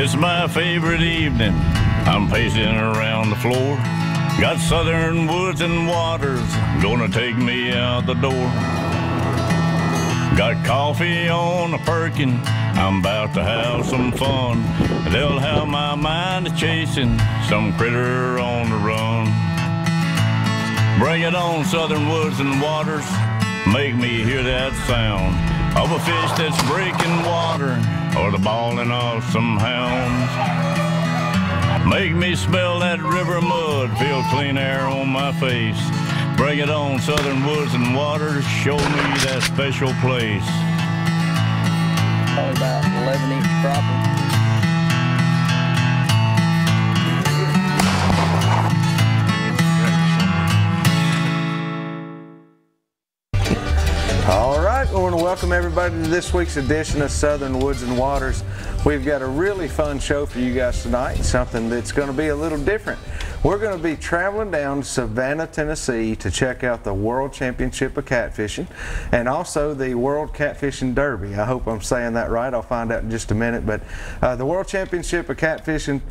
It's my favorite evening. I'm pacing around the floor. Got southern woods and waters gonna take me out the door. Got coffee on a firkin. I'm about to have some fun. They'll have my mind a-chasing some critter on the run. Bring it on, southern woods and waters. Make me hear that sound of a fish that's breaking water or the bawling of some hounds. Make me smell that river mud, feel clean air on my face. Bring it on, southern woods and waters, show me that special place. Probably about 11-inch crappie. All right, I want to welcome everybody to this week's edition of Southern Woods and Waters. We've got a really fun show for you guys tonight, something that's going to be a little different. We're going to be traveling down to Savannah, Tennessee to check out the World Championship of Catfishing and also the World Catfishing Derby. I hope I'm saying that right. I'll find out in just a minute. But the World Championship of Catfishing,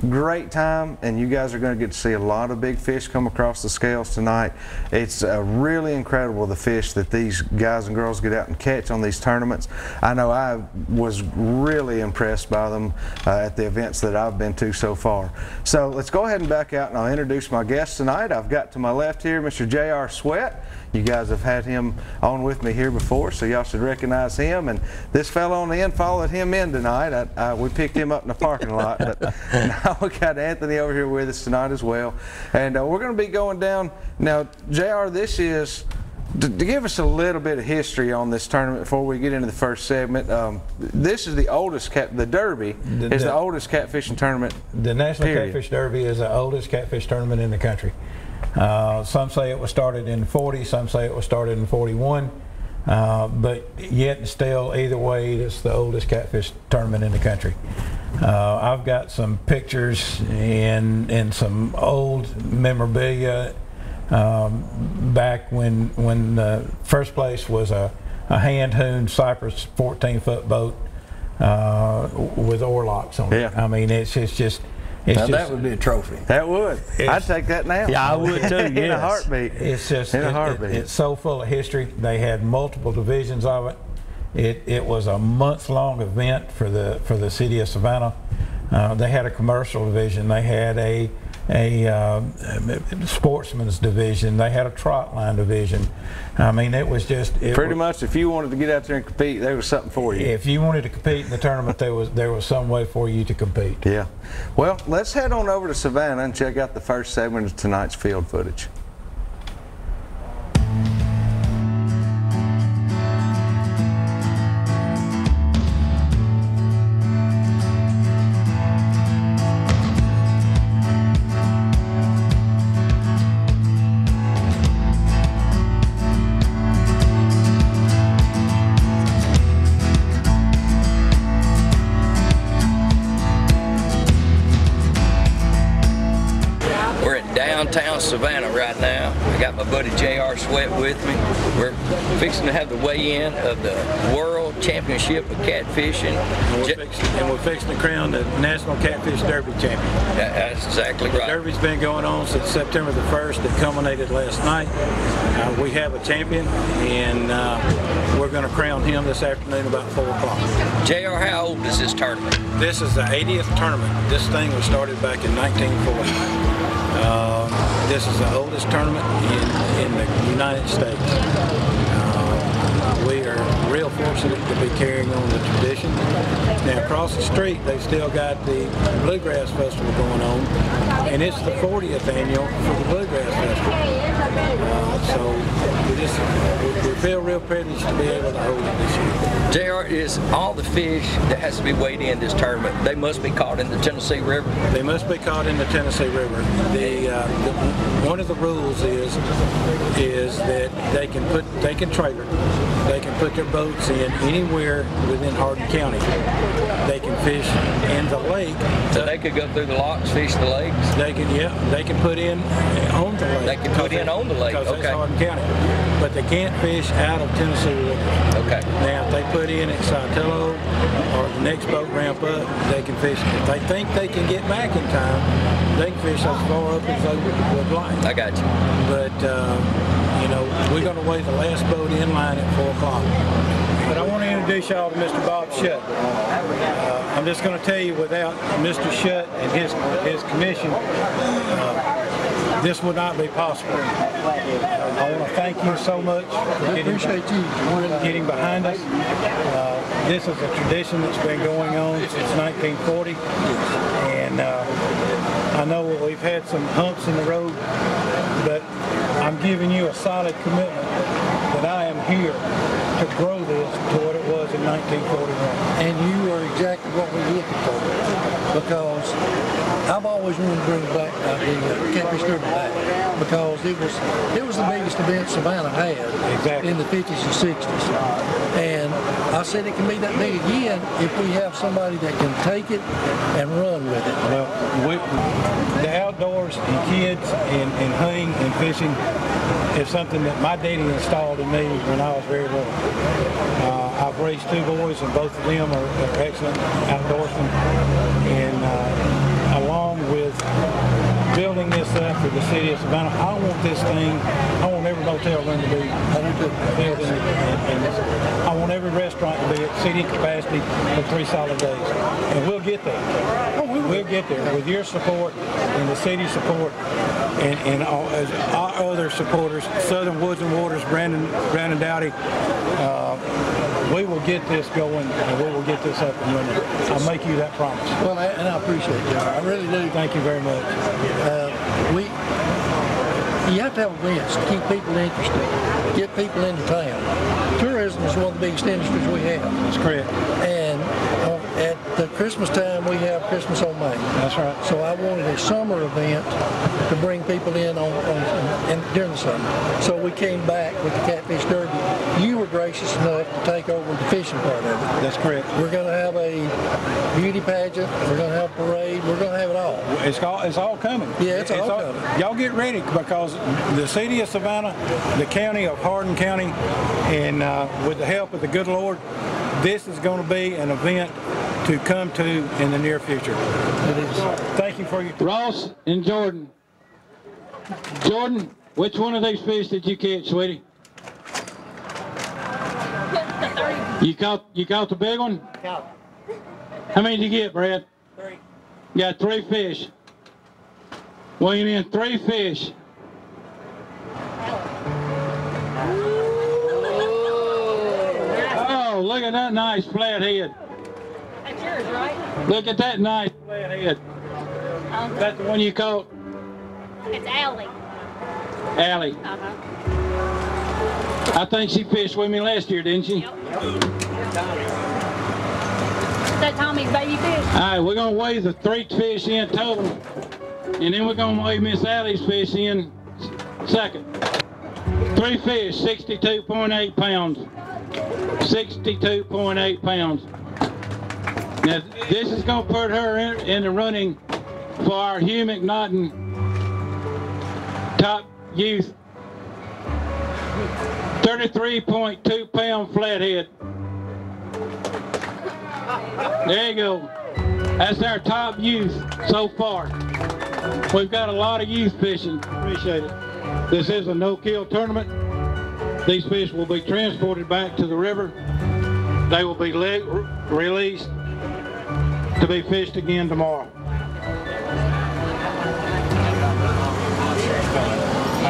great time, and you guys are going to get to see a lot of big fish come across the scales tonight. It's really incredible, the fish that these guys and girls get out and catch on these tournaments. I know I was really impressed by them at the events that I've been to so far. So let's go ahead and back out and I'll introduce my guest tonight. I've got to my left here Mr. J.R. Sweat. You guys have had him on with me here before, so y'all should recognize him. And this fellow on the end followed him in tonight. We picked him up in the parking lot. But now we got Anthony over here with us tonight as well. And we're going to be going down. Now, JR, this is, to give us a little bit of history on this tournament before we get into the first segment, this is the oldest, the Derby is the oldest catfishing tournament. The National Catfish Derby is the oldest catfish tournament in the country. Some say it was started in 40, some say it was started in 41, but yet and still, either way, it's the oldest catfish tournament in the country. I've got some pictures and some old memorabilia back when the first place was a hand-hewn Cypress 14-foot boat with oar locks on it. Yeah. I mean, it's just Now that would be a trophy. That would. I'd take that now. Yeah, I would too. Yes. In a heartbeat. It's just in a heartbeat. It's so full of history. They had multiple divisions of it. It was a month-long event for the city of Savannah. They had a commercial division. They had a sportsman's division. They had a trot line division. I mean, it was just pretty much. If you wanted to get out there and compete, there was something for you. If you wanted to compete in the tournament, there was some way for you to compete. Yeah. Well, let's head on over to Savannah and check out the first segment of tonight's field footage. Downtown Savannah right now. I got my buddy J.R. Sweat with me. We're fixing to have the weigh-in of the World Championship of Catfishing. And we're fixing to crown the National Catfish Derby champion. That's exactly right. The Derby's been going on since September the 1st. It culminated last night. We have a champion, and we're going to crown him this afternoon about 4 o'clock. J.R., how old is this tournament? This is the 80th tournament. This thing was started back in 1940. This is the oldest tournament in the United States. We are real fortunate to be carrying on the tradition. Now across the street they've still got the Bluegrass Festival going on, and it's the 40th annual for the Bluegrass Festival. So we feel real privileged to be able to hold it this year. JR, is all the fish that has to be weighed in this tournament, they must be caught in the Tennessee River? They must be caught in the Tennessee River. One of the rules is that they can trailer. They can put their boats in anywhere within Hardin County. They can fish in the lake. So they could go through the locks, fish the lakes? They can put in on the lake. They can put in on the lake, because okay. that's Hardin County. But they can't fish out of Tennessee River. Okay. Now, if they put in at Saltillo or the next boat ramp up, they can fish. If they think they can get back in time, they can fish as far up as they would like. I got you. But, you know, we're going to wait the last boat in line at 4 o'clock. But I want to introduce y'all to Mr. Bob Shutt. I'm just going to tell you, without Mr. Shutt and his commission, this would not be possible. I want to thank you so much for getting behind us. This is a tradition that's been going on since 1940, and I know we've had some humps in the road, but I'm giving you a solid commitment that I am here to grow this to what it was in 1941. And you are exactly what we're looking for, because I've always wanted to bring back the Catfish Derby back, because it was the biggest event Savannah had in the 50s and 60s. And I said it can be that big again if we have somebody that can take it and run with it. Well, the outdoors and kids and hunting and fishing is something that my daddy installed in me when I was very little. I've raised 2 boys, and both of them are excellent outdoorsmen. And along with building this up for the city of Savannah, I want every motel room to be built in this. I want every restaurant to be at city capacity for 3 solid days. And we'll get there. We'll get there with your support and the city's support and all, as our other supporters, Southern Woods and Waters, Brandon Dowdy. We will get this going, and we will get this up and running. I'll make you that promise. Well, and I appreciate it, John. I really do. Thank you very much. You have to have events to keep people interested, get people into town. Tourism is one of the biggest industries we have. That's correct. And at the Christmas time, we have Christmas on Main. That's right. So I wanted a summer event to bring people in during the summer. So we came back with the Catfish Derby. You were gracious enough to take over the fishing part of it. That's correct. We're going to have a beauty pageant. We're going to have a parade. We're going to have it all. It's all coming. Yeah, it's all coming. Y'all get ready, because the city of Savannah, the county of Hardin County, and with the help of the good Lord, this is going to be an event to come to in the near future. It is. Thank you for your... Ross and Jordan. Jordan, which one of these fish did you catch, sweetie? You caught the big one? Yeah. How many did you get, Brad? 3. You got 3 fish. Weighing in 3 fish. Oh, look at that nice flathead. That's yours, right? Look at that nice flathead. Is that the one you caught? It's Allie. Allie. Uh-huh. I think she fished with me last year, didn't she? Yep. That Tommy's baby fish. All right, we're going to weigh the 3 fish in total, and then we're going to weigh Miss Allie's fish in second. 3 fish, 62.8 pounds. 62.8 pounds. Now, this is going to put her in the running for our Hugh McNaughton Top Youth 33.2 pound flathead. There you go. That's our top youth so far. We've got a lot of youth fishing. Appreciate it. This is a no-kill tournament. These fish will be transported back to the river. They will be released to be fished again tomorrow.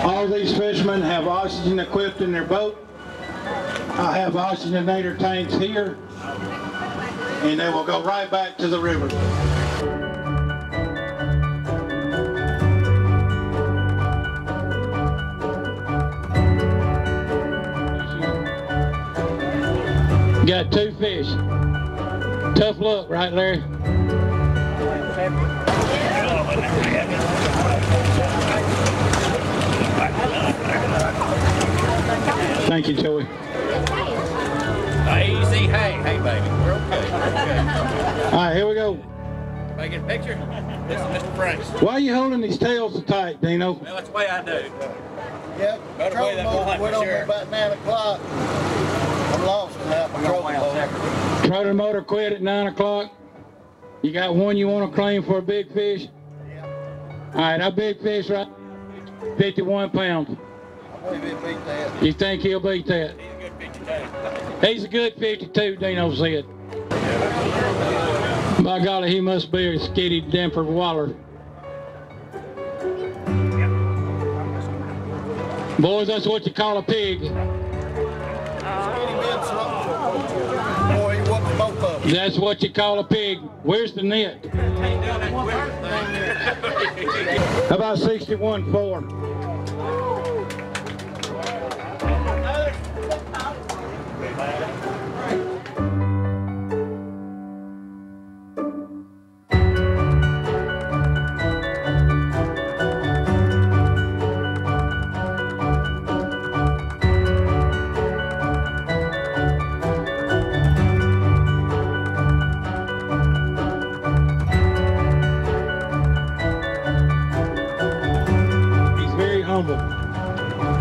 All these fishermen have oxygen equipped in their boat. I have oxygenator tanks here, and they will go right back to the river. Got 2 fish. Tough luck, right, Larry? Thank you, Joey. Easy. Hey, baby. We're okay. All right, here we go. Can I get a picture? This is Mr. Franks. Why are you holding these tails so tight, Dino? Well, that's the way I do. Yep. Better way that Control blind, motor went for on sure. about 9 o'clock. I'm lost now. Control motor. Trailer motor quit at 9 o'clock. You got one you want to claim for a big fish? Yeah. All right, our big fish right 51 pounds. I believe he'll beat that. You think he'll beat that? He's a good 52, Dino said. By golly, he must be a skitty damper waller. Boys, that's what you call a pig. Boy, he whooped both of them. That's what you call a pig. Where's the net? About 61.4.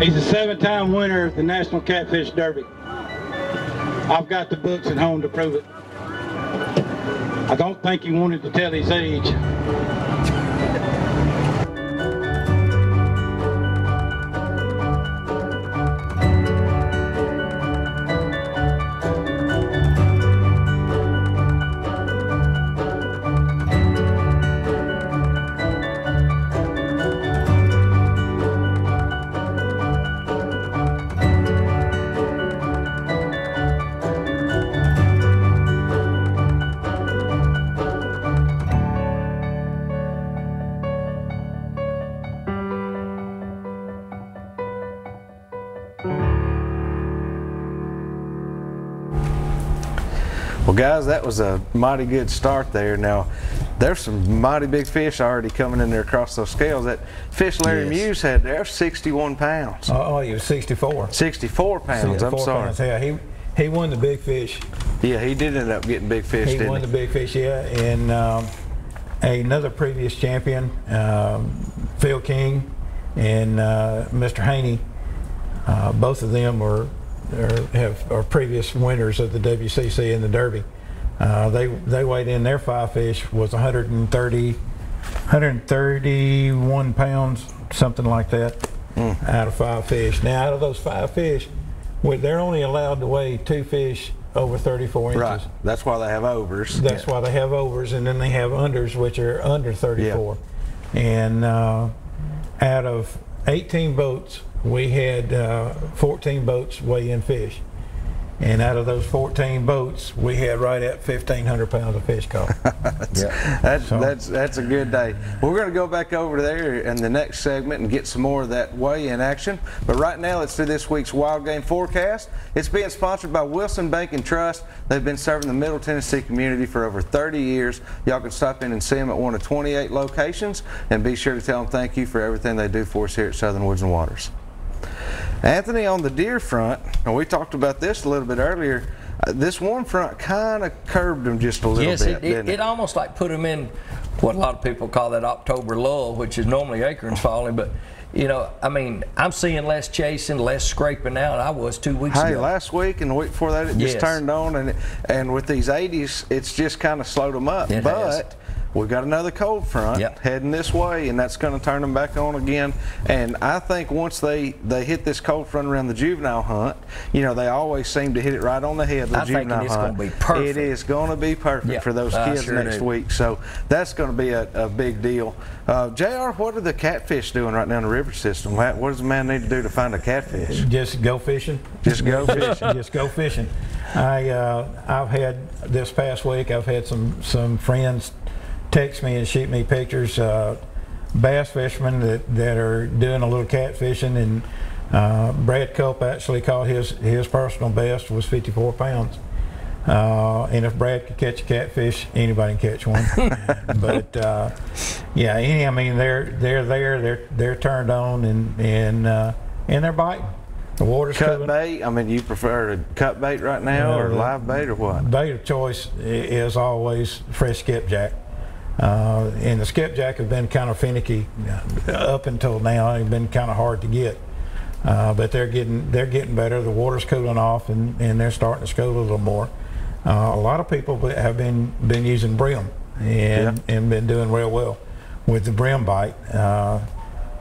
He's a 7-time winner of the National Catfish Derby. I've got the books at home to prove it. I don't think he wanted to tell his age. Well, guys, that was a mighty good start there. Now, there's some mighty big fish already coming in there across those scales. That fish Larry Muse had there, 61 pounds. Oh, he was 64. 64 pounds, 64 I'm sorry. pounds. Yeah, he won the big fish. Yeah, he did end up getting big fish, He didn't won the big fish, yeah. And another previous champion, Phil King and Mr. Haney, both of them are previous winners of the WCC and the Derby. They weighed in, their 5 fish was 131 pounds, something like that, out of 5 fish. Now, out of those 5 fish, they're only allowed to weigh 2 fish over 34 inches. Right, that's why they have overs. That's why they have overs, and then they have unders, which are under 34. Yeah. And out of 18 boats, we had 14 boats weigh in fish. And out of those 14 boats, we had right at 1,500 pounds of fish caught. That's a good day. We're going to go back over there in the next segment and get some more of that weigh-in action. But right now, let's do this week's Wild Game Forecast. It's being sponsored by Wilson Bank and Trust. They've been serving the Middle Tennessee community for over 30 years. Y'all can stop in and see them at one of 28 locations, and be sure to tell them thank you for everything they do for us here at Southern Woods and Waters. Anthony, on the deer front, and we talked about this a little bit earlier, this one front kind of curbed them just a little bit, didn't it? It almost like put them in what a lot of people call that October lull, which is normally acorns falling. But, you know, I mean, I'm seeing less chasing, less scraping now than I was 2 weeks ago. Hey, last week and the week before that, it just turned on, and with these 80s, it's just kind of slowed them up. But we've got another cold front heading this way, and that's going to turn them back on again. And I think once they hit this cold front around the juvenile hunt, you know, they always seem to hit it right on the head of the juvenile hunt. It's going to be perfect. It is going to be perfect for those kids next week. So that's going to be a big deal. JR, what are the catfish doing right now in the river system? What does a man need to do to find a catfish? Just go fishing. Just go fishing. Just go fishing. I've had, this past week, I've had some friends text me and shoot me pictures, bass fishermen that are doing a little catfishing, and Brad Culp actually caught his personal best was 54 pounds. And if Brad could catch a catfish, anybody can catch one. But I mean, they're there, they're turned on, and they're biting. The water's cut cooling. bait. I mean, you prefer to cut bait right now or live bait or what? Bait of choice is always fresh skipjack. And the skipjack has been kind of finicky up until now. It's been kind of hard to get, but they're getting better. The water's cooling off, and they're starting to school a little more. A lot of people have been using brim and been doing real well with the brim bite.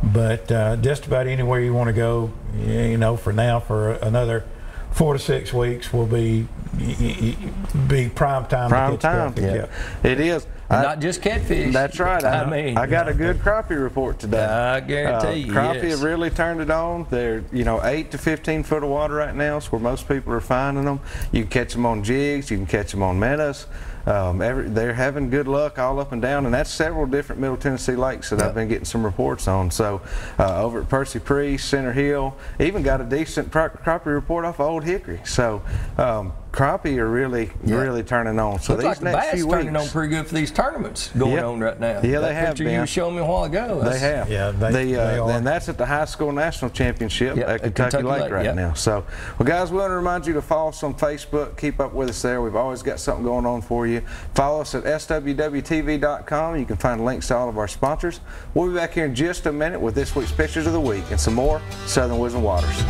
But just about anywhere you want to go, you know, for now, for another 4 to 6 weeks will be prime time. Prime time. Yeah. It is. Not just catfish. That's right. I mean, I got a good crappie report today. I guarantee you. Crappie yes. have really turned it on. They're 8 to 15 foot of water right now. It's where most people are finding them. You can catch them on jigs. You can catch them on meadows. They're having good luck all up and down, and that's several different Middle Tennessee lakes that I've been getting some reports on. So over at Percy Priest, Center Hill, even got a decent crappie report off of Old Hickory. So crappie are really turning on. So looks these like the next bass few turning weeks, on pretty good for these tournaments going on right now. Yeah, that they have picture been. you were showing me a while ago. They have. Yeah, they are. And that's at the High School National Championship at Kentucky Lake right now. So, well, guys, we want to remind you to follow us on Facebook. Keep up with us there. We've always got something going on for you. Follow us at swwtv.com. You can find links to all of our sponsors. We'll be back here in just a minute with this week's Pictures of the Week and some more Southern Woods and Waters.